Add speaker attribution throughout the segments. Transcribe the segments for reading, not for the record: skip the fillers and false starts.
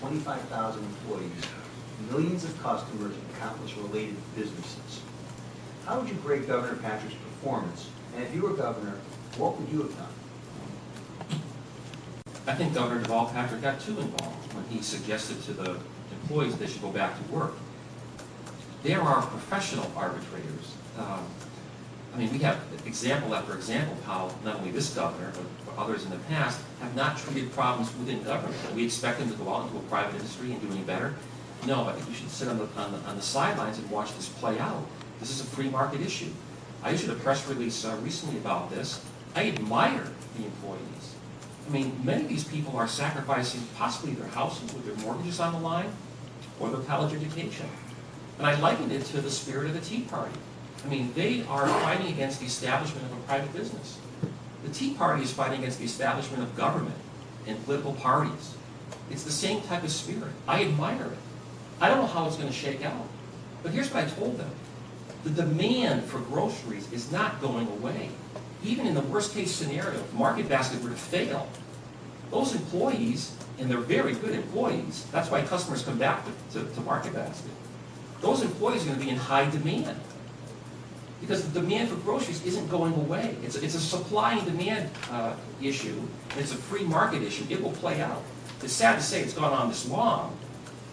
Speaker 1: 25,000 employees, millions of customers, and countless related businesses. How would you grade Governor Patrick's performance? And if you were governor, what would you have done?
Speaker 2: I think Governor Deval Patrick got too involved when he suggested to the employees they should go back to work. There are professional arbitrators. I mean, we have example after example of how not only this governor, but others in the past have not treated problems within government. We expect them to go out into a private industry and do any better. No, I think you should sit on the sidelines and watch this play out. This is a free market issue. I issued a press release recently about this. I admire the employees. I mean, many of these people are sacrificing possibly their houses with their mortgages on the line or their college education. And I likened it to the spirit of the Tea Party. I mean, they are fighting against the establishment of a private business. The Tea Party is fighting against the establishment of government and political parties. It's the same type of spirit. I admire it. I don't know how it's going to shake out. But here's what I told them. The demand for groceries is not going away. Even in the worst case scenario, if Market Basket were to fail, those employees, and they're very good employees, that's why customers come back to Market Basket. Those employees are going to be in high demand. Because the demand for groceries isn't going away. It's a supply and demand issue. It's a free market issue. It will play out. It's sad to say it's gone on this long,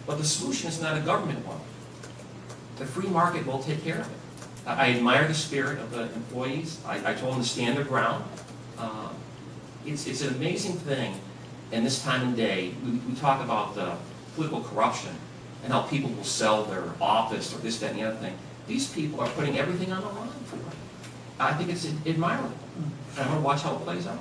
Speaker 2: but the solution is not a government one. The free market will take care of it. I admire the spirit of the employees. I told them to stand their ground. It's an amazing thing in this time and day. We talk about political corruption and how people will sell their office or this, that, and the other thing. These people are putting everything on the line for it. I think it's admirable. And I'm going to watch how it plays out.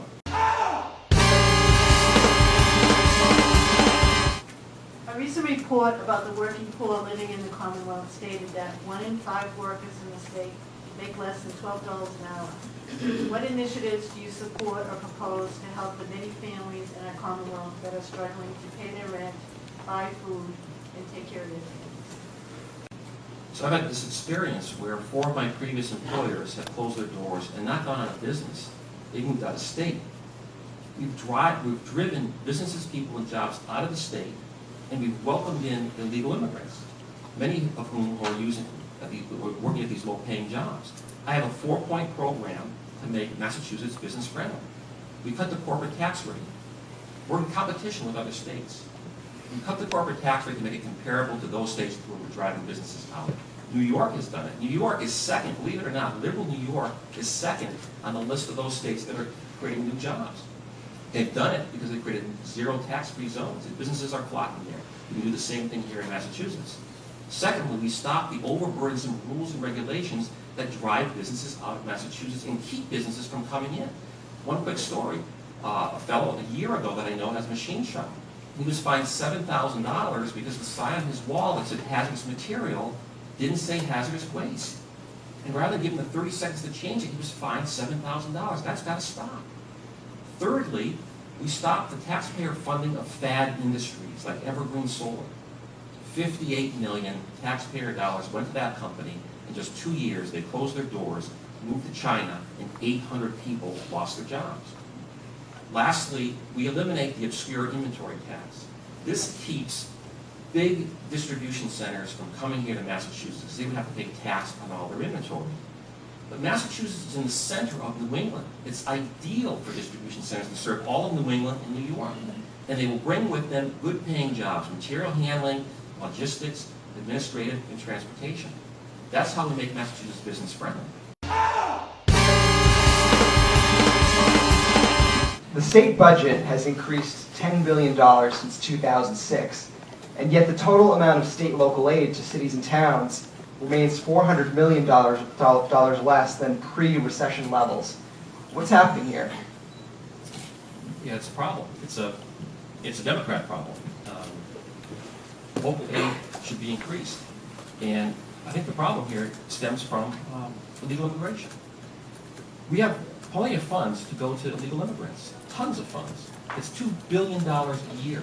Speaker 3: A recent report about the working poor living in the Commonwealth stated that 1 in 5 workers in the state make less than $12 an hour. What initiatives do you support or propose to help the many families in our Commonwealth that are struggling to pay their rent, buy food, and take care of their families?
Speaker 2: So I've had this experience where 4 of my previous employers have closed their doors and not gone out of business. They moved out of state. We've driven businesses, people, and jobs out of the state, and we've welcomed in illegal immigrants, many of whom are working at these low-paying jobs. I have a 4-point program to make Massachusetts business-friendly. We cut the corporate tax rate. We're in competition with other states. We cut the corporate tax rate to make it comparable to those states where we're driving businesses out. New York has done it. New York is second, believe it or not. Liberal New York is second on the list of those states that are creating new jobs. They've done it because they created 0 tax-free zones. And businesses are flocking there. We do the same thing here in Massachusetts. Secondly, we stop the overburdensome rules and regulations that drive businesses out of Massachusetts and keep businesses from coming in. One quick story. A fellow a year ago that I know has a machine shop. He was fined $7,000 because the sign on his wall that said hazardous material didn't say hazardous waste. And rather than giving him the 30 seconds to change it, he was fined $7,000. That's got to stop. Thirdly, we stopped the taxpayer funding of fad industries like Evergreen Solar. 58 million taxpayer dollars went to that company. In just 2 years, they closed their doors, moved to China, and 800 people lost their jobs. Lastly, we eliminate the obscure inventory tax. This keeps big distribution centers from coming here to Massachusetts. They would have to pay tax on all their inventory. But Massachusetts is in the center of New England. It's ideal for distribution centers to serve all of New England and New York. And they will bring with them good paying jobs, material handling, logistics, administrative, and transportation. That's how we make Massachusetts business friendly.
Speaker 4: The state budget has increased $10 billion since 2006, and yet the total amount of state and local aid to cities and towns remains $400 million less than pre-recession levels. What's happening here?
Speaker 2: Yeah, it's a problem. It's a Democrat problem. Local aid should be increased. And I think the problem here stems from illegal immigration. We have plenty of funds to go to illegal immigrants, tons of funds. It's $2 billion a year.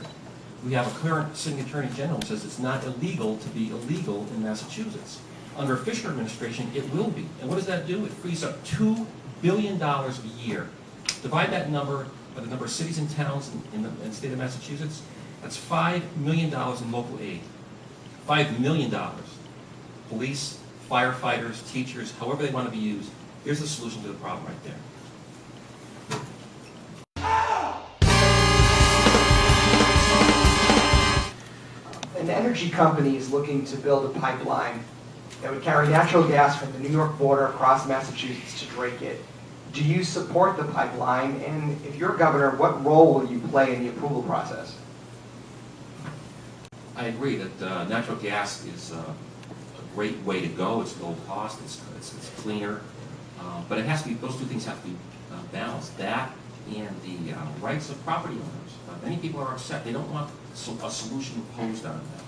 Speaker 2: We have a current sitting attorney general who says it's not illegal to be illegal in Massachusetts. Under a Fisher administration, it will be. And what does that do? It frees up $2 billion a year. Divide that number by the number of cities and towns in the state of Massachusetts, That's $5 million in local aid. $5 million. Police, firefighters, teachers, however they want to be used. Here's the solution to the problem right there.
Speaker 4: An energy company is looking to build a pipeline that would carry natural gas from the New York border across Massachusetts to Drake it. Do you support the pipeline? And if you're governor, what role will you play in the approval process?
Speaker 2: I agree that natural gas is a great way to go. It's low cost, it's cleaner, but it has to be, those two things have to be balanced. That and the rights of property owners. Many people are upset. They don't want a solution imposed on them.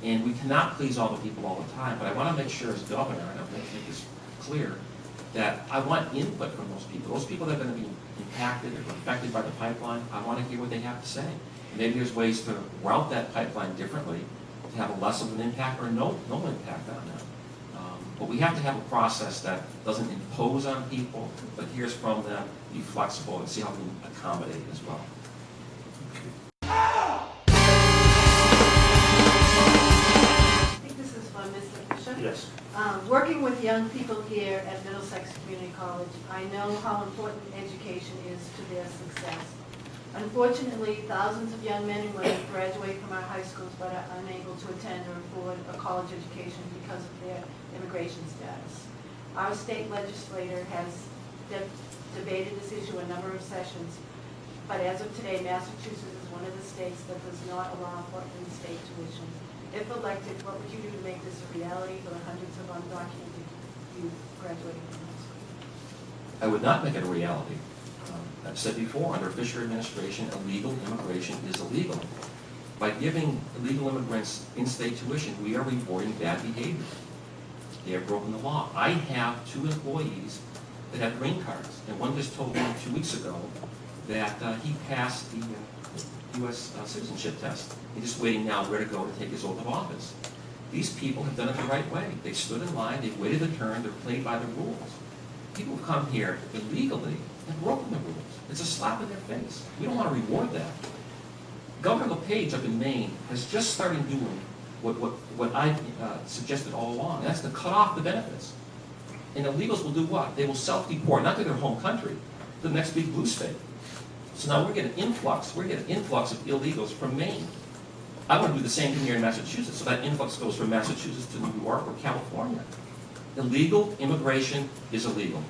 Speaker 2: And we cannot please all the people all the time, but I want to make sure as governor, and I want to make this clear, that I want input from those people. Those people that are going to be impacted or affected by the pipeline, I want to hear what they have to say. Maybe there's ways to route that pipeline differently to have a less of an impact or no impact on them. But we have to have a process that doesn't impose on people, but hears from them, be flexible, and see how we can accommodate as well.
Speaker 3: I think this is for Mr. Fisher.
Speaker 1: Yes.
Speaker 3: Working with young people here at Middlesex Community College, I know how important education is to their success. Unfortunately, thousands of young men and women graduate from our high schools but are unable to attend or afford a college education because of their immigration status. Our state legislator has debated this issue a number of sessions, but as of today, Massachusetts is one of the states that does not allow for in-state tuition. If elected, what would you do to make this a reality for the hundreds of undocumented youth graduating from high school?
Speaker 2: I would not make it a reality. I've said before, under Fisher administration, illegal immigration is illegal. By giving illegal immigrants in-state tuition, we are rewarding bad behavior. They have broken the law. I have 2 employees that have green cards, and one just told me 2 weeks ago that he passed the U.S. citizenship test. He's just waiting now where to go to take his oath of office. These people have done it the right way. They stood in line, they've waited their turn, they're played by the rules. People who come here illegally have broken the rules. It's a slap in their face. We don't want to reward that. Governor LePage up in Maine has just started doing what I suggested all along. That's to cut off the benefits. And illegals will do what? They will self-deport, not to their home country, to the next big blue state. So now we're getting an influx. We're getting an influx of illegals from Maine. I want to do the same thing here in Massachusetts, so that influx goes from Massachusetts to New York or California. Illegal immigration is illegal.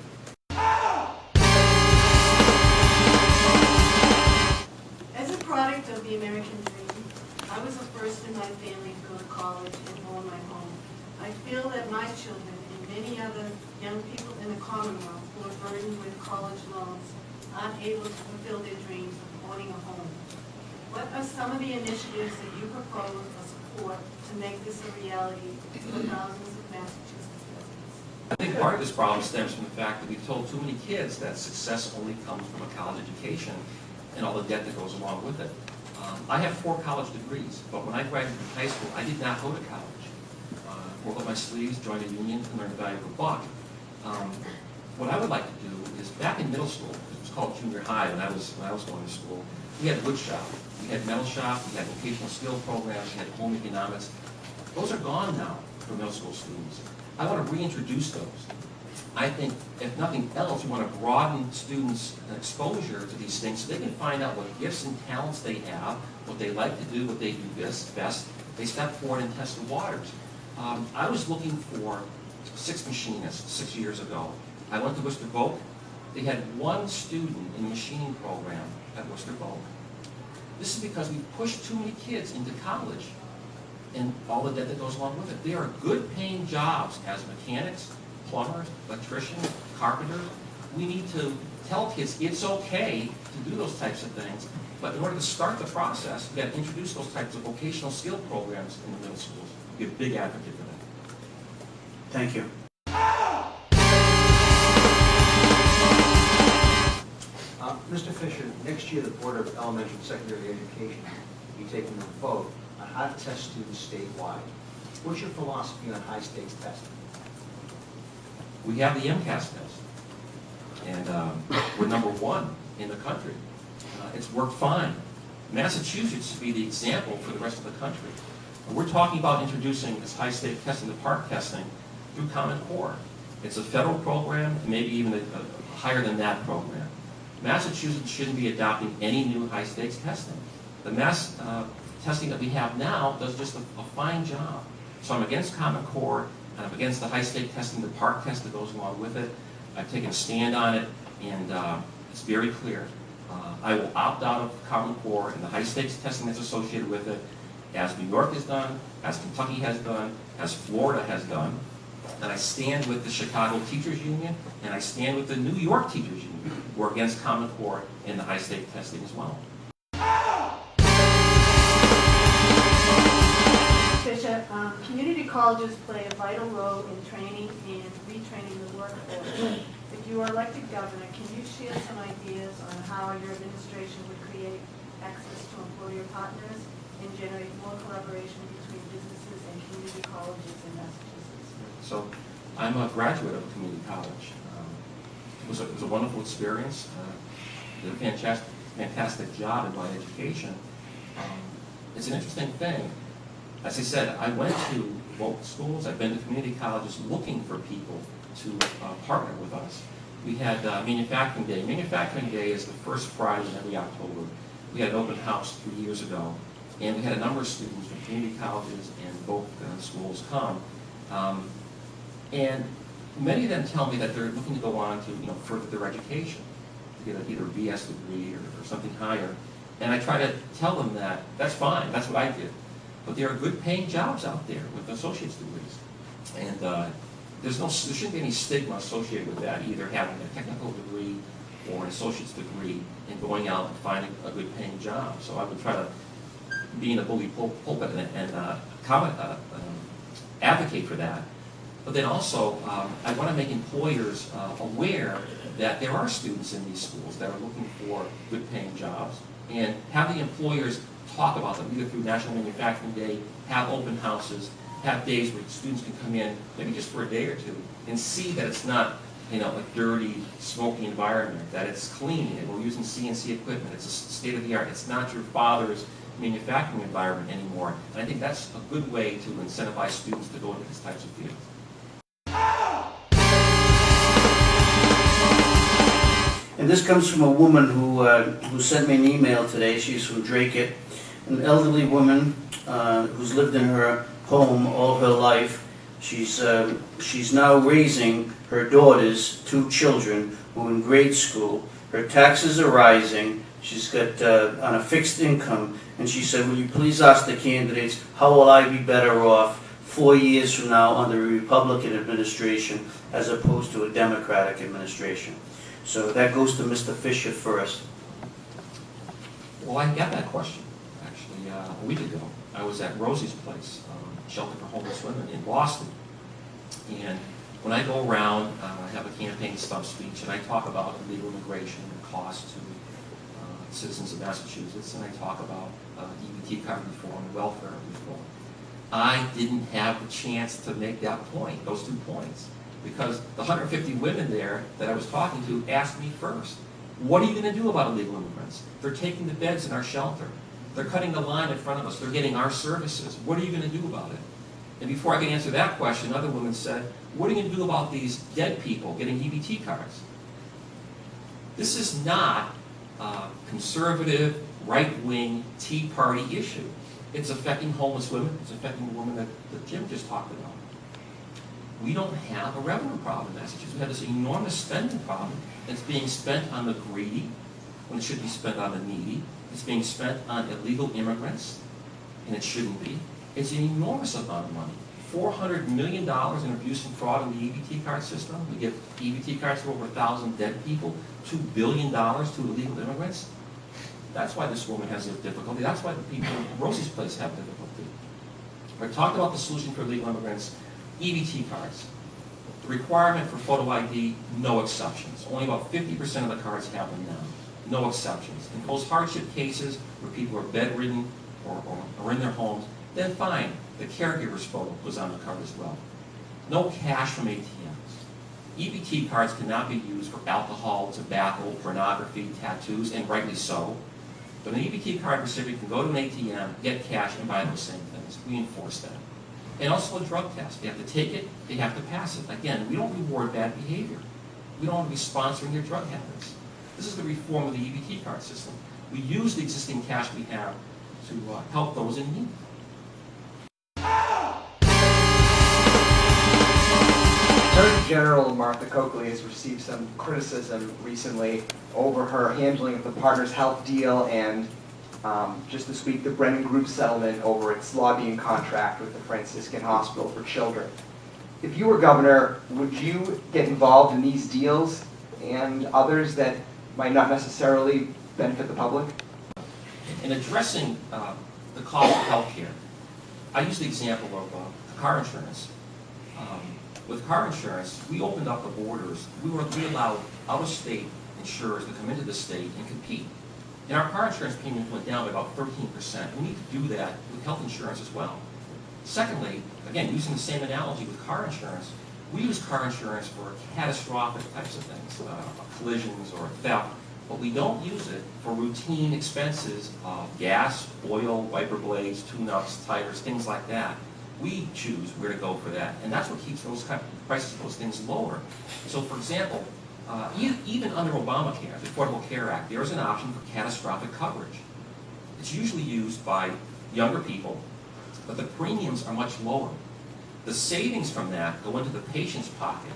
Speaker 3: As a product of the American dream, I was the first in my family to go to college and own my home. I feel that my children and many other young people in the Commonwealth who are burdened with college loans aren't able to fulfill their dreams of owning a home. What are some of the initiatives that you propose or support to make this a reality for thousands of Massachusetts residents?
Speaker 2: I think part of this problem stems from the fact that we've told too many kids that success only comes from a college education and all the debt that goes along with it. I have 4 college degrees, but when I graduated from high school, I did not go to college. Rolled up my sleeves, joined a union, and learned the value of a buck. What I would like to do is, back in middle school, it was called junior high when I was going to school, we had wood shop, we had metal shop, we had vocational skill programs, we had home economics. Those are gone now for middle school students. I want to reintroduce those. I think, if nothing else, we want to broaden students' exposure to these things so they can find out what gifts and talents they have, what they like to do, what they do best. They step forward and test the waters. I was looking for 6 machinists 6 years ago. I went to Worcester Voc. They had 1 student in the machining program at Worcester Voc. This is because we pushed too many kids into college and all the debt that goes along with it. There are good paying jobs as mechanics, plumbers, electricians, carpenters. We need to tell kids it's okay to do those types of things, but in order to start the process, we've got to introduce those types of vocational skill programs in the middle schools. Be a big advocate for that.
Speaker 1: Thank you. Mr. Fisher, next year the Board of Elementary and Secondary Education will be taking a vote on how to test students statewide. What's your philosophy on high-stakes testing?
Speaker 2: We have the MCAS test, and we're #1 in the country. It's worked fine. Massachusetts should be the example for the rest of the country. We're talking about introducing this high-stake testing, the PARC testing, through Common Core. It's a federal program, maybe even a higher than that program. Massachusetts shouldn't be adopting any new high-stakes testing. The mass testing that we have now does just a fine job. So I'm against Common Core, and I'm against the high-stake testing, the PARC test that goes along with it. I've taken a stand on it, and it's very clear. I will opt out of Common Core and the high-stakes testing that's associated with it, as New York has done, as Kentucky has done, as Florida has done. And I stand with the Chicago Teachers Union, and I stand with the New York Teachers Union, who are against Common Core and the high-stake testing as well.
Speaker 3: Fisher, community colleges play a vital role in training and retraining the workforce. If you are elected governor, can you share some ideas on how your administration would create access to employer partners and generate more collaboration between businesses and community colleges in Massachusetts?
Speaker 2: So I'm a graduate of a community college. It was a wonderful experience. Did a fantastic job in my education. It's an interesting thing. As I said, I went to local schools, I've been to community colleges looking for people to partner with us. We had Manufacturing Day. Manufacturing Day is the first Friday in every October. We had an open house 3 years ago, and we had a number of students from community colleges and both schools come. And many of them tell me that they're looking to go on to further their education, to get either a BS degree or something higher. And I try to tell them that that's fine, that's what I did. But there are good paying jobs out there with associate's degrees. And there shouldn't be any stigma associated with that, either having a technical degree or an associate's degree and going out and finding a good paying job. So I would try to be in a bully pulpit and advocate for that. But then also, I want to make employers aware that there are students in these schools that are looking for good paying jobs, and have the employers talk about them, either through National Manufacturing Day, have open houses, have days where students can come in, maybe just for a day or two, and see that it's not a dirty, smoky environment, that it's clean, and we're using CNC equipment, it's a state of the art, it's not your father's manufacturing environment anymore. And I think that's a good way to incentivize students to go into these types of fields.
Speaker 5: And this comes from a woman who sent me an email today. She's from Dracut, an elderly woman who's lived in her home all her life. She's now raising her daughter's 2 children who are in grade school. Her taxes are rising. She's got on a fixed income, and she said, "Will you please ask the candidates how will I be better off 4 years from now under a Republican administration as opposed to a Democratic administration?" So that goes to Mr. Fisher first.
Speaker 2: Well, I got that question, actually, a week ago. I was at Rosie's place, shelter for homeless women in Boston. And when I go around, I have a campaign stump speech, and I talk about illegal immigration and cost to citizens of Massachusetts, and I talk about EBT card reform and welfare reform. I didn't have the chance to make that point, those 2 points, because the 150 women there that I was talking to asked me first, what are you going to do about illegal immigrants? They're taking the beds in our shelter. They're cutting the line in front of us. They're getting our services. What are you going to do about it? And before I could answer that question, another woman said, what are you going to do about these dead people getting EBT cards? This is not a conservative, right-wing, Tea Party issue. It's affecting homeless women. It's affecting the woman that Jim just talked about. We don't have a revenue problem in Massachusetts. We have this enormous spending problem that's being spent on the greedy when it should be spent on the needy. It's being spent on illegal immigrants, and it shouldn't be. It's an enormous amount of money. $400 million in abuse and fraud in the EBT card system. We give EBT cards to over 1,000 dead people, $2 billion to illegal immigrants. That's why this woman has a difficulty. That's why the people at Rosie's place have difficulty. I talked about the solution for illegal immigrants. EBT cards. The requirement for photo ID, no exceptions. Only about 50% of the cards have them now. No exceptions. In those hardship cases where people are bedridden or in their homes, then fine. The caregiver's photo goes on the card as well. No cash from ATMs. EBT cards cannot be used for alcohol, tobacco, pornography, tattoos, and rightly so. But an EBT card recipient can go to an ATM, get cash, and buy those same things. We enforce that. And also a drug test. They have to take it, they have to pass it. Again, we don't reward bad behavior. We don't want to be sponsoring your drug habits. This is the reform of the EBT card system. We use the existing cash we have to help those in need.
Speaker 4: Attorney General Martha Coakley has received some criticism recently over her handling of the Partners Health deal and just this week the Brennan Group settlement over its lobbying contract with the Franciscan Hospital for Children. If you were governor, would you get involved in these deals and others that might not necessarily benefit the public?
Speaker 2: In addressing the cost of health care, I use the example of car insurance. With car insurance, we opened up the borders. We allowed out-of-state insurers to come into the state and compete. And our car insurance premiums went down by about 13%. We need to do that with health insurance as well. Secondly, again, using the same analogy with car insurance, we use car insurance for catastrophic types of things, collisions or theft, but we don't use it for routine expenses of gas, oil, wiper blades, tune-ups, tires, things like that. We choose where to go for that, and that's what keeps those kind of prices of those things lower. So, for example, even under Obamacare, the Affordable Care Act, there is an option for catastrophic coverage. It's usually used by younger people, but the premiums are much lower. The savings from that go into the patient's pocket.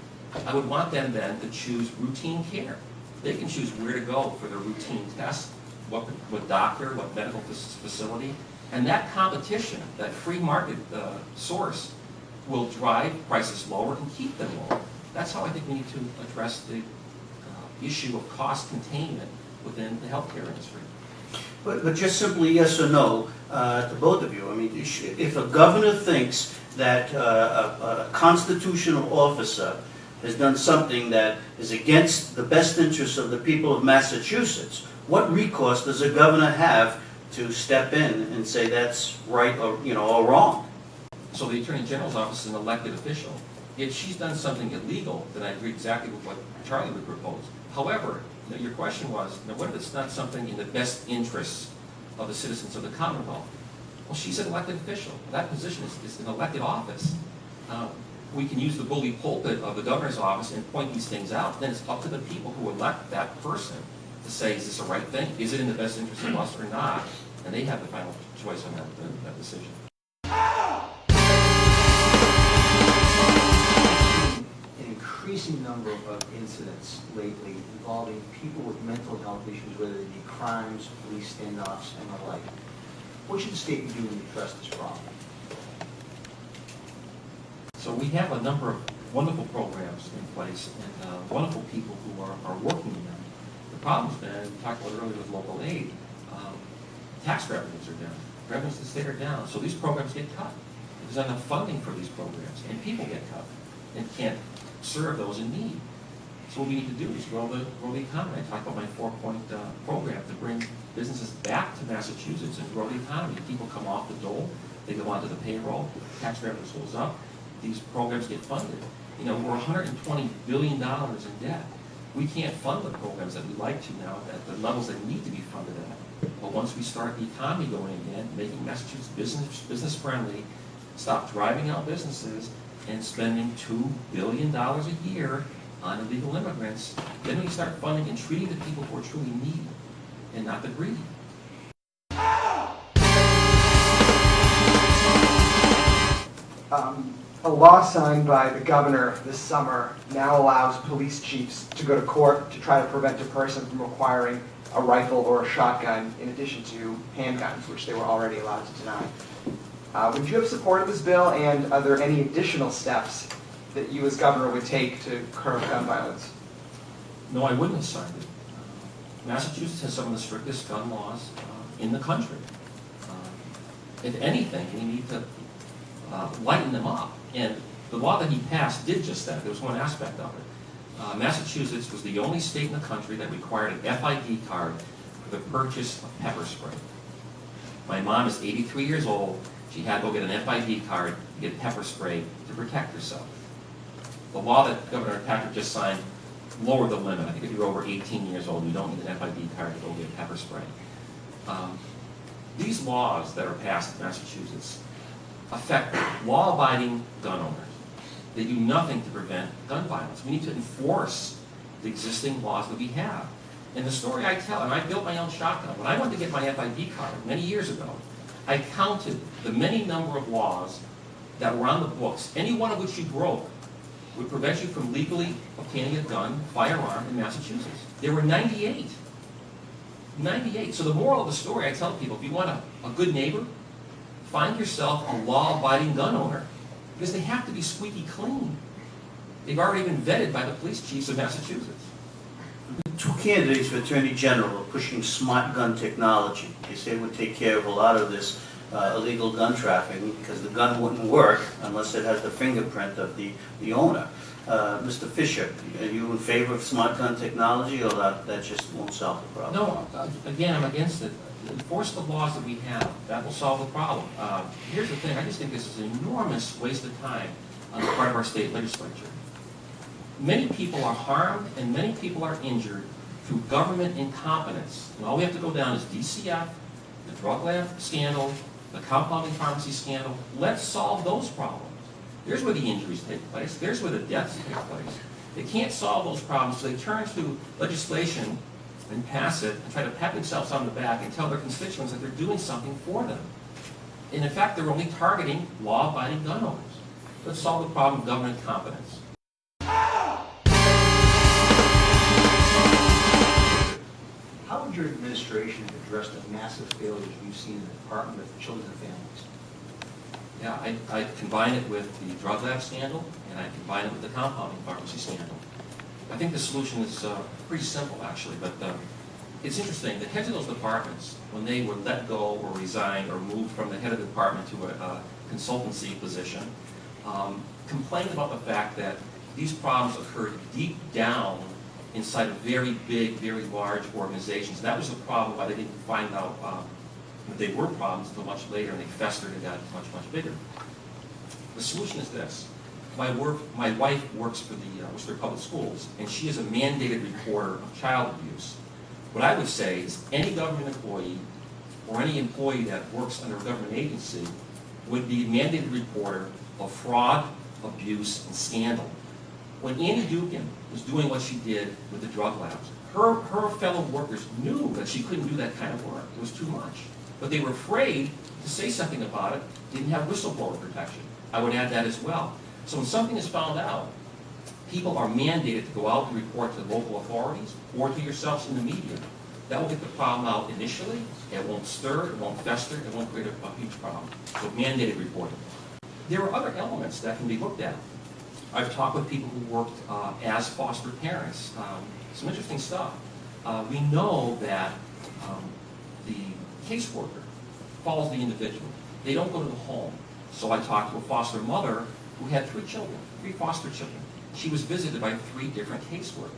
Speaker 2: I would want them then to choose routine care. They can choose where to go for their routine tests, what doctor, what medical facility. And that competition, that free market source, will drive prices lower and keep them lower. That's how I think we need to address the issue of cost containment within the healthcare industry.
Speaker 5: But just simply yes or no to both of you. I mean, if a governor thinks that a constitutional officer has done something that is against the best interests of the people of Massachusetts, what recourse does a governor have to step in and say that's right or or wrong?
Speaker 2: So the Attorney General's office is an elected official. If she's done something illegal, then I agree exactly with what Charlie would propose. However, your question was, what if it's not something in the best interests of the citizens of the Commonwealth? Well, she's an elected official. That position is an elected office. We can use the bully pulpit of the governor's office and point these things out. Then it's up to the people who elect that person to say, is this the right thing? Is it in the best interest of us or not? And they have the final choice on that decision.
Speaker 1: An increasing number of incidents lately involving people with mental health issues, whether they be crimes, police standoffs, and the like. What should the state be doing to address this problem?
Speaker 2: So we have a number of wonderful programs in place and wonderful people who are working in them. The problem's been, we talked about earlier with local aid, tax revenues are down. Revenues to the state are down, so these programs get cut. There's not enough funding for these programs, and people get cut and can't serve those in need. So what we need to do is grow the economy. I talked about my 4-point program to bring businesses back to Massachusetts and grow the economy. People come off the dole, they go onto the payroll, tax revenues goes up, these programs get funded. We're $120 billion in debt. We can't fund the programs that we like to now at the levels that need to be funded at. But once we start the economy going again, making Massachusetts business friendly, stop driving out businesses and spending $2 billion a year on illegal immigrants, then we start funding and treating the people who are truly needy and not the greedy.
Speaker 4: A law signed by the governor this summer now allows police chiefs to go to court to try to prevent a person from acquiring a rifle or a shotgun in addition to handguns, which they were already allowed to deny. Would you have supported this bill, and are there any additional steps that you as governor would take to curb gun violence?
Speaker 2: No, I wouldn't have signed it. Massachusetts has some of the strictest gun laws in the country. If anything, we need to lighten them up. And the law that he passed did just that. There was one aspect of it. Massachusetts was the only state in the country that required an FID card for the purchase of pepper spray. My mom is 83 years old. She had to go get an FID card to get pepper spray to protect herself. The law that Governor Patrick just signed lowered the limit. I think if you're over 18 years old, you don't need an FID card to go get pepper spray. These laws that are passed in Massachusetts affect law-abiding gun owners. They do nothing to prevent gun violence. We need to enforce the existing laws that we have. And the story I tell, and I built my own shotgun. When I went to get my FID card many years ago, I counted the many number of laws that were on the books, any one of which you broke would prevent you from legally obtaining a gun, firearm in Massachusetts. There were 98. 98. So the moral of the story, I tell people, if you want a good neighbor, find yourself a law-abiding gun owner, because they have to be squeaky clean. They've already been vetted by the police chiefs of Massachusetts.
Speaker 5: Two candidates for Attorney General are pushing smart gun technology. They say it would take care of a lot of this illegal gun trafficking, because the gun wouldn't work unless it has the fingerprint of the owner. Mr. Fisher, are you in favor of smart gun technology, or that just won't solve the problem?
Speaker 2: No, again, I'm against it. Enforce the laws that we have. That will solve the problem. Here's the thing. I just think this is an enormous waste of time on the part of our state legislature. Many people are harmed and many people are injured through government incompetence. And all we have to go down is DCF, the drug lab scandal, the compounding pharmacy scandal. Let's solve those problems. There's where the injuries take place. There's where the deaths take place. They can't solve those problems, so they turn to legislation and pass it and try to pat themselves on the back and tell their constituents that they're doing something for them. And in fact, they're only targeting law-abiding gun owners. Let's solve the problem of government competence.
Speaker 1: How would your administration address the massive failures we've seen in the Department of Children and Families?
Speaker 2: Yeah, I combine it with the drug lab scandal, and I combine it with the compounding pharmacy scandal. I think the solution is pretty simple, actually, but it's interesting. The heads of those departments, when they were let go or resigned or moved from the head of the department to a consultancy position, complained about the fact that these problems occurred deep down inside of very big, very large organizations. That was the problem why they didn't find out that they were problems until much later, and they festered and got much, much bigger. The solution is this. My wife works for the Worcester Public Schools, and she is a mandated reporter of child abuse. What I would say is any government employee or any employee that works under a government agency would be a mandated reporter of fraud, abuse, and scandal. When Annie Dugan was doing what she did with the drug labs, her fellow workers knew that she couldn't do that kind of work. It was too much. But they were afraid to say something about it, didn't have whistleblower protection. I would add that as well. So when something is found out, people are mandated to go out and report to local authorities or to yourselves in the media. That will get the problem out initially. It won't stir, it won't fester, it won't create a huge problem. So mandated reporting. There are other elements that can be looked at. I've talked with people who worked as foster parents. Some interesting stuff. We know that the caseworker follows the individual. They don't go to the home. So I talked to a foster mother who had 3 children, 3 foster children. She was visited by 3 different caseworkers.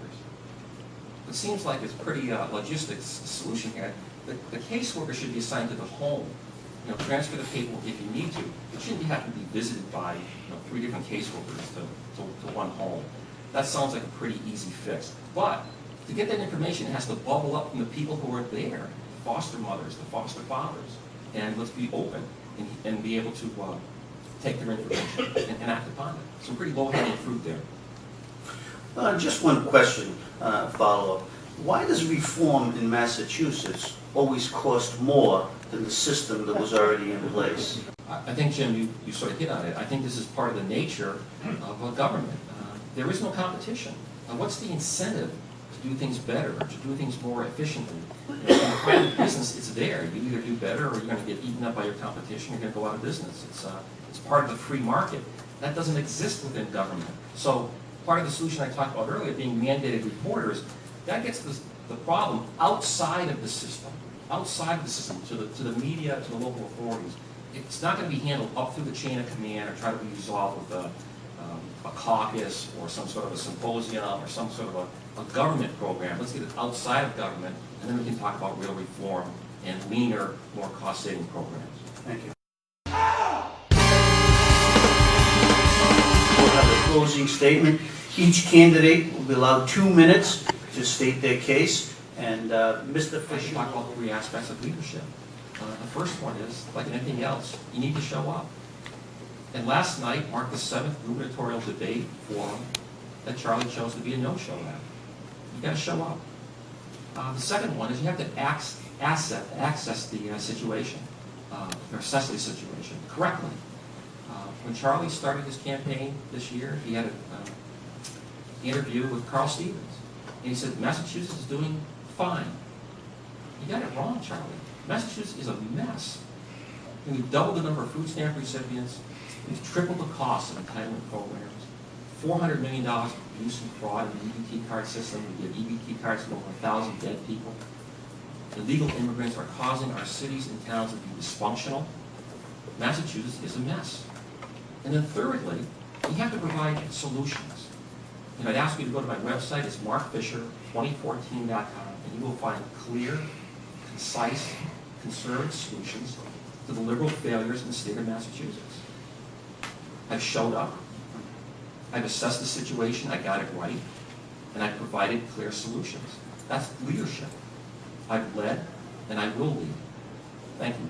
Speaker 2: It seems like it's pretty logistics solution here. The caseworker should be assigned to the home. You know, transfer the paperwork if you need to. It shouldn't have to be visited by 3 different caseworkers to one home. That sounds like a pretty easy fix. But to get that information, it has to bubble up from the people who are there, the foster mothers, the foster fathers. And let's be open and be able to take their information and act upon it. Some pretty low-hanging fruit there.
Speaker 5: Just one question, follow-up. Why does reform in Massachusetts always cost more than the system that was already in place?
Speaker 2: I think, Jim, you sort of hit on it. I think this is part of the nature of a government. There is no competition. What's the incentive to do things better, or to do things more efficiently? In private business, it's there. You either do better or you're going to get eaten up by your competition. You're going to go out of business. It's part of the free market. That doesn't exist within government. So part of the solution I talked about earlier, being mandated reporters, that gets the problem outside of the system, to the media, to the local authorities. It's not going to be handled up through the chain of command or try to be resolved with a caucus or some sort of a symposium or some sort of a government program. Let's get it outside of government, and then we can talk about real reform and leaner, more cost-saving programs.
Speaker 5: Thank you. We'll have a closing statement. Each candidate will be allowed 2 minutes to state their case, And Mr.
Speaker 2: I should
Speaker 5: Fisher.
Speaker 2: talk about 3 aspects of leadership. The first one is, like anything else, you need to show up. And last night marked the 7th gubernatorial debate forum that Charlie chose to be a no-show at. You got to show up. The second one is you have to access the situation, or assess the situation correctly. When Charlie started his campaign this year, he had an interview with Carl Stevens. And he said, Massachusetts is doing fine. You got it wrong, Charlie. Massachusetts is a mess. And we've doubled the number of food stamp recipients. We've tripled the cost of entitlement programs. $400 million of abuse and fraud in the EBT card system. We give EBT cards to over 1,000 dead people. Illegal immigrants are causing our cities and towns to be dysfunctional. Massachusetts is a mess. And then thirdly, we have to provide solutions. I'd ask you to go to my website. It's markfisher2014.com, and you will find clear, concise, conservative solutions to the liberal failures in the state of Massachusetts. I've showed up. I've assessed the situation. I got it right. And I've provided clear solutions. That's leadership. I've led, and I will lead. Thank you.